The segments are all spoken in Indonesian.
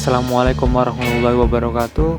Assalamualaikum warahmatullahi wabarakatuh.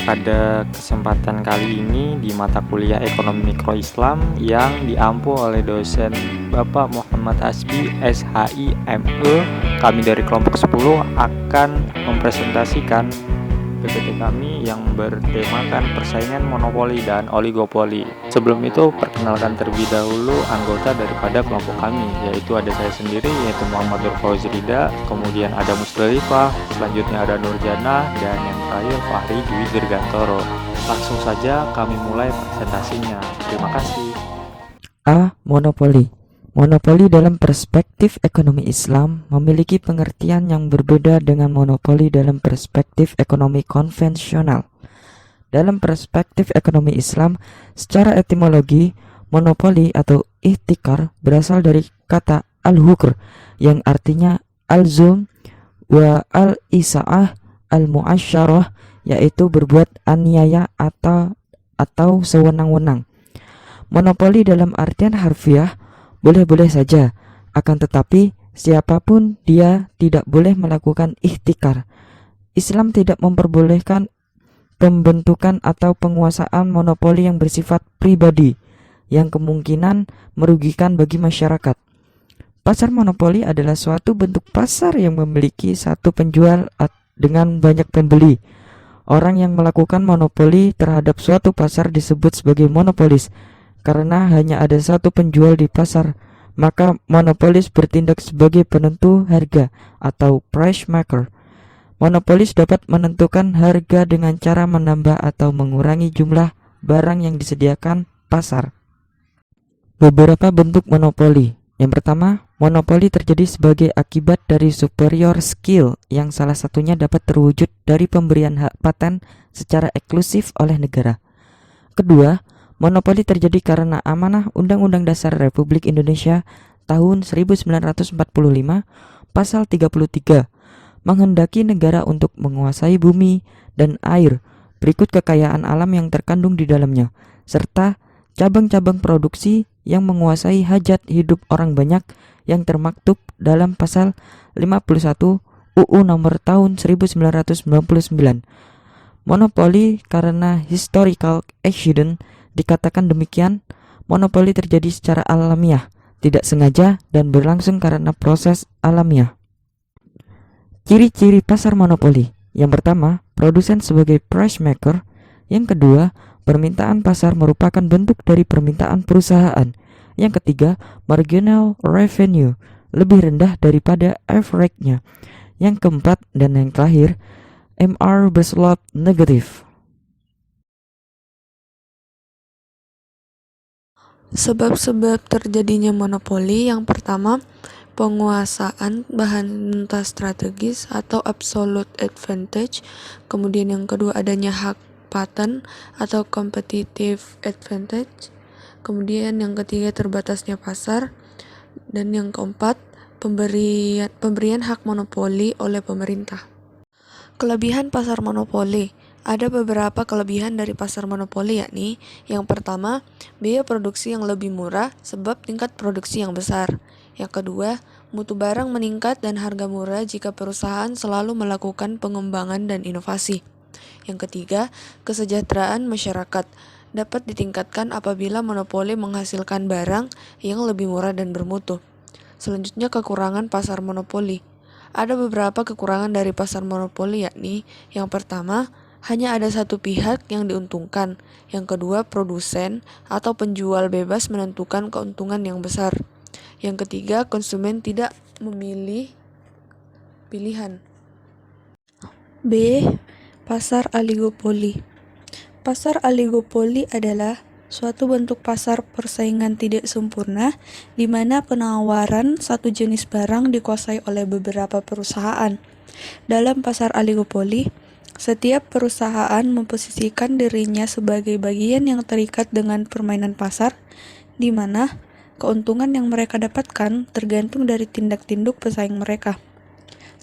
Pada kesempatan kali ini di mata kuliah Ekonomi Mikro Islam yang diampu oleh dosen Bapak Muhammad Asbi SHI ME, kami dari kelompok 10 akan mempresentasikan PPT kami yang bertemakan persaingan monopoli dan oligopoli. Sebelum itu, perkenalkan terlebih dahulu anggota daripada kelompok kami, yaitu ada saya sendiri, yaitu Muhammad Nur Fauzi Rida, kemudian ada Musdalifah, selanjutnya ada Nurjana, dan yang terakhir Fahri Dwi Dirgantoro. Langsung saja kami mulai presentasinya. Terima kasih. A. Monopoli. Monopoli dalam perspektif ekonomi Islam memiliki pengertian yang berbeda dengan monopoli dalam perspektif ekonomi konvensional. Dalam perspektif ekonomi Islam, secara etimologi, monopoli atau ihtikar berasal dari kata al-hukr yang artinya al-zulm wa al-isa'ah al-mu'asyarah, yaitu berbuat aniaya atau sewenang-wenang. Monopoli dalam artian harfiah boleh-boleh saja, akan tetapi siapapun dia tidak boleh melakukan ihtikar. Islam tidak memperbolehkan pembentukan atau penguasaan monopoli yang bersifat pribadi, yang kemungkinan merugikan bagi masyarakat. Pasar monopoli adalah suatu bentuk pasar yang memiliki satu penjual dengan banyak pembeli. Orang yang melakukan monopoli terhadap suatu pasar disebut sebagai monopolis. Karena hanya ada satu penjual di pasar, maka monopolis bertindak sebagai penentu harga atau price maker. Monopolis dapat menentukan harga dengan cara menambah atau mengurangi jumlah barang yang disediakan pasar. Beberapa bentuk monopoli. Yang pertama, monopoli terjadi sebagai akibat dari superior skill yang salah satunya dapat terwujud dari pemberian hak paten secara eksklusif oleh negara. Kedua, monopoli terjadi karena amanah Undang-Undang Dasar Republik Indonesia tahun 1945 pasal 33 menghendaki negara untuk menguasai bumi dan air berikut kekayaan alam yang terkandung di dalamnya serta cabang-cabang produksi yang menguasai hajat hidup orang banyak yang termaktub dalam pasal 51 UU nomor tahun 1999. Monopoli karena historical accident dikatakan demikian, monopoli terjadi secara alamiah, tidak sengaja dan berlangsung karena proses alamiah. Ciri-ciri pasar monopoli. Yang pertama, produsen sebagai price maker. Yang kedua, permintaan pasar merupakan bentuk dari permintaan perusahaan. Yang ketiga, marginal revenue, lebih rendah daripada average-nya. Yang keempat dan yang terakhir, MR bersifat negatif. Sebab-sebab terjadinya monopoli yang pertama, penguasaan bahan mentah strategis atau absolute advantage. Kemudian yang kedua adanya hak paten atau competitive advantage. Kemudian yang ketiga terbatasnya pasar. Dan yang keempat pemberian hak monopoli oleh pemerintah. Kelebihan pasar monopoli. Ada beberapa kelebihan dari pasar monopoli, yakni yang pertama, biaya produksi yang lebih murah sebab tingkat produksi yang besar. Yang kedua, mutu barang meningkat dan harga murah jika perusahaan selalu melakukan pengembangan dan inovasi. Yang ketiga, kesejahteraan masyarakat dapat ditingkatkan apabila monopoli menghasilkan barang yang lebih murah dan bermutu. Selanjutnya, kekurangan pasar monopoli. Ada beberapa kekurangan dari pasar monopoli, yakni yang pertama, hanya ada satu pihak yang diuntungkan. Yang kedua, produsen atau penjual bebas menentukan keuntungan yang besar. Yang ketiga, konsumen tidak memilih pilihan. B. Pasar oligopoli. Pasar oligopoli adalah suatu bentuk pasar persaingan tidak sempurna di mana penawaran satu jenis barang dikuasai oleh beberapa perusahaan. Dalam pasar oligopoli, setiap perusahaan memposisikan dirinya sebagai bagian yang terikat dengan permainan pasar, di mana keuntungan yang mereka dapatkan tergantung dari tindak tinduk pesaing mereka.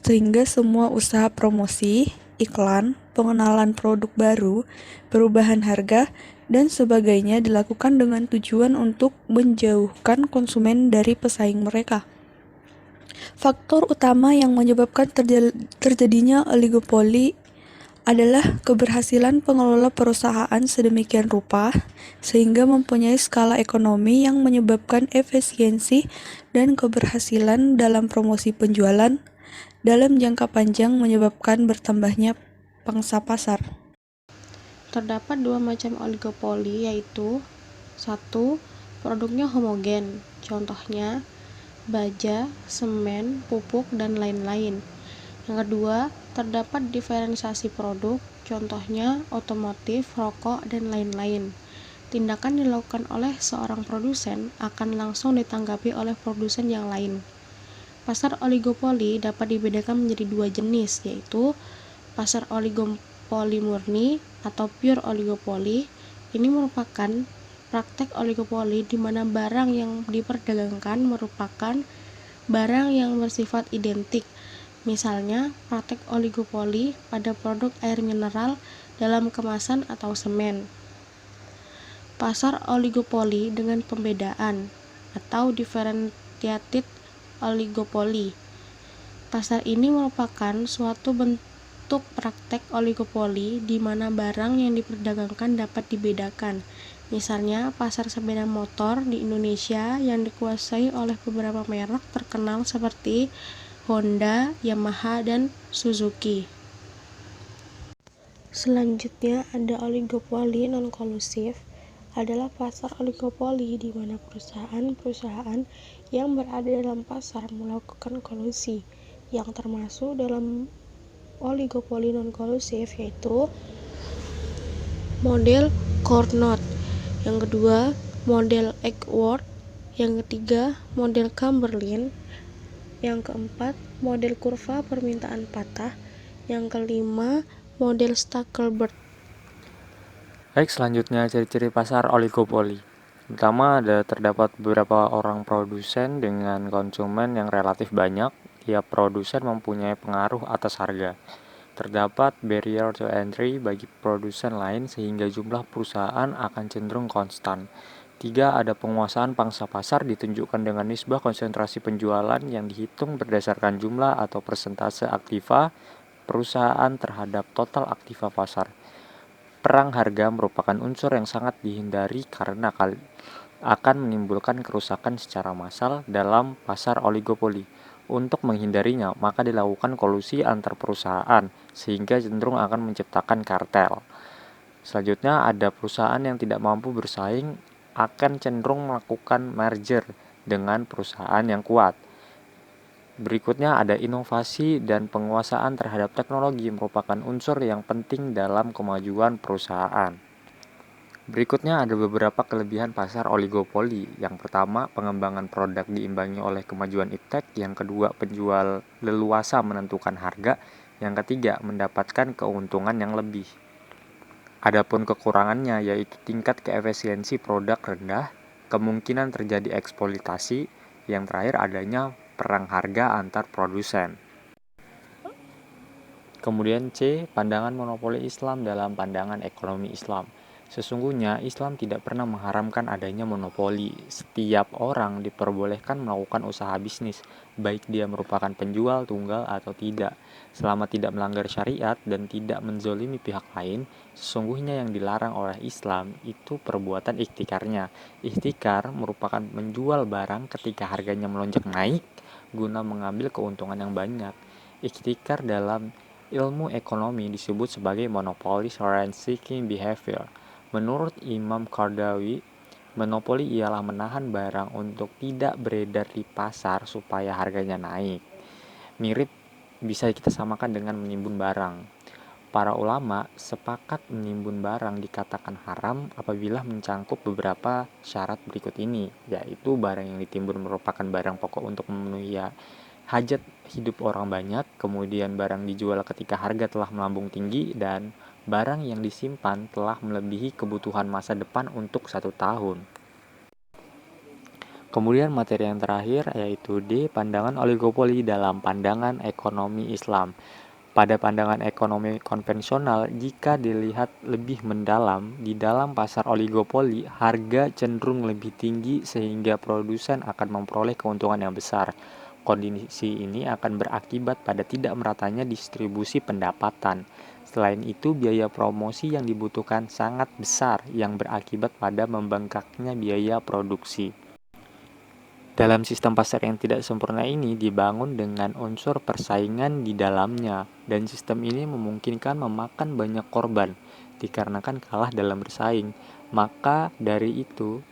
Sehingga semua usaha promosi, iklan, pengenalan produk baru, perubahan harga, dan sebagainya dilakukan dengan tujuan untuk menjauhkan konsumen dari pesaing mereka. Faktor utama yang menyebabkan terjadinya oligopoli adalah keberhasilan pengelola perusahaan sedemikian rupa sehingga mempunyai skala ekonomi yang menyebabkan efisiensi dan keberhasilan dalam promosi penjualan dalam jangka panjang menyebabkan bertambahnya pangsa pasar. Terdapat dua macam oligopoli, yaitu 1. Produknya homogen, contohnya baja, semen, pupuk, dan lain-lain. Yang kedua, terdapat diferensiasi produk, contohnya otomotif, rokok, dan lain-lain. Tindakan dilakukan oleh seorang produsen akan langsung ditanggapi oleh produsen yang lain. Pasar oligopoli dapat dibedakan menjadi dua jenis, yaitu pasar oligopoli murni atau pure oligopoli. Ini merupakan praktek oligopoli di mana barang yang diperdagangkan merupakan barang yang bersifat identik. Misalnya, praktek oligopoli pada produk air mineral dalam kemasan atau semen. Pasar oligopoli dengan pembedaan atau differentiated oligopoli. Pasar ini merupakan suatu bentuk praktek oligopoli di mana barang yang diperdagangkan dapat dibedakan. Misalnya, pasar sepeda motor di Indonesia yang dikuasai oleh beberapa merek terkenal seperti Honda, Yamaha, dan Suzuki. Selanjutnya ada oligopoli non-kolusif. Adalah pasar oligopoli di mana perusahaan-perusahaan yang berada dalam pasar melakukan kolusi, yang termasuk dalam oligopoli non-kolusif yaitu model Carnot, yang kedua model Eckworth, yang ketiga model Chamberlain, yang keempat model kurva permintaan patah, yang kelima model Stackelberg. Baik, selanjutnya ciri-ciri pasar oligopoli. Pertama, terdapat beberapa orang produsen dengan konsumen yang relatif banyak. Tiap produsen mempunyai pengaruh atas harga. Terdapat barrier to entry bagi produsen lain sehingga jumlah perusahaan akan cenderung konstan. 3. Ada penguasaan pangsa pasar ditunjukkan dengan nisbah konsentrasi penjualan yang dihitung berdasarkan jumlah atau persentase aktiva perusahaan terhadap total aktiva pasar. Perang harga merupakan unsur yang sangat dihindari karena akan menimbulkan kerusakan secara massal dalam pasar oligopoli. Untuk menghindarinya, maka dilakukan kolusi antar perusahaan, sehingga cenderung akan menciptakan kartel. Selanjutnya, ada perusahaan yang tidak mampu bersaing akan cenderung melakukan merger dengan perusahaan yang kuat. Berikutnya, ada inovasi dan penguasaan terhadap teknologi merupakan unsur yang penting dalam kemajuan perusahaan. Berikutnya ada beberapa kelebihan pasar oligopoli. Yang pertama, pengembangan produk diimbangi oleh kemajuan iptek. Yang kedua, penjual leluasa menentukan harga. Yang ketiga, mendapatkan keuntungan yang lebih. Adapun kekurangannya yaitu tingkat keefisiensi produk rendah, kemungkinan terjadi eksploitasi. Yang terakhir, adanya perang harga antar produsen. Kemudian C, pandangan monopoli Islam dalam pandangan ekonomi Islam. Sesungguhnya Islam tidak pernah mengharamkan adanya monopoli. Setiap orang diperbolehkan melakukan usaha bisnis, baik dia merupakan penjual tunggal atau tidak, selama tidak melanggar syariat dan tidak menzolimi pihak lain. Sesungguhnya yang dilarang oleh Islam itu perbuatan ikhtikarnya. Ikhtikar merupakan menjual barang ketika harganya melonjak naik guna mengambil keuntungan yang banyak. Ikhtikar dalam ilmu ekonomi disebut sebagai monopoly rent-seeking behavior. Menurut Imam Qardawi, monopoli ialah menahan barang untuk tidak beredar di pasar supaya harganya naik. Mirip bisa kita samakan dengan menimbun barang. Para ulama sepakat menimbun barang dikatakan haram apabila mencangkup beberapa syarat berikut ini, yaitu barang yang ditimbun merupakan barang pokok untuk memenuhi hajat hidup orang banyak, kemudian barang dijual ketika harga telah melambung tinggi, dan barang yang disimpan telah melebihi kebutuhan masa depan untuk 1 tahun. Kemudian materi yang terakhir yaitu D, pandangan oligopoli dalam pandangan ekonomi Islam. Pada pandangan ekonomi konvensional, jika dilihat lebih mendalam, di dalam pasar oligopoli, harga cenderung lebih tinggi sehingga produsen akan memperoleh keuntungan yang besar. Kondisi ini akan berakibat pada tidak meratanya distribusi pendapatan. Selain itu, biaya promosi yang dibutuhkan sangat besar yang berakibat pada membengkaknya biaya produksi. Dalam sistem pasar yang tidak sempurna ini dibangun dengan unsur persaingan di dalamnya, dan sistem ini memungkinkan memakan banyak korban dikarenakan kalah dalam bersaing. Maka dari itu,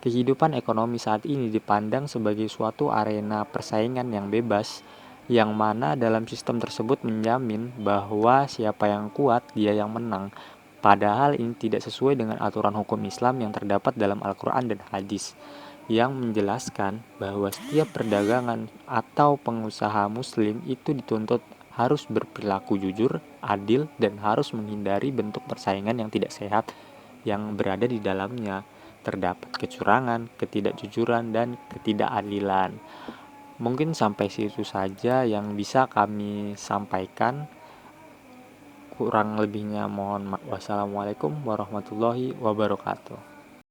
kehidupan ekonomi saat ini dipandang sebagai suatu arena persaingan yang bebas, yang mana dalam sistem tersebut menjamin bahwa siapa yang kuat dia yang menang. Padahal ini tidak sesuai dengan aturan hukum Islam yang terdapat dalam Al-Quran dan hadis, yang menjelaskan bahwa setiap perdagangan atau pengusaha muslim itu dituntut harus berperilaku jujur, adil, dan harus menghindari bentuk persaingan yang tidak sehat yang berada di dalamnya. Terdapat kecurangan, ketidakjujuran, dan ketidakadilan. Mungkin sampai situ saja yang bisa kami sampaikan. Kurang lebihnya mohon maaf. Wassalamualaikum warahmatullahi wabarakatuh.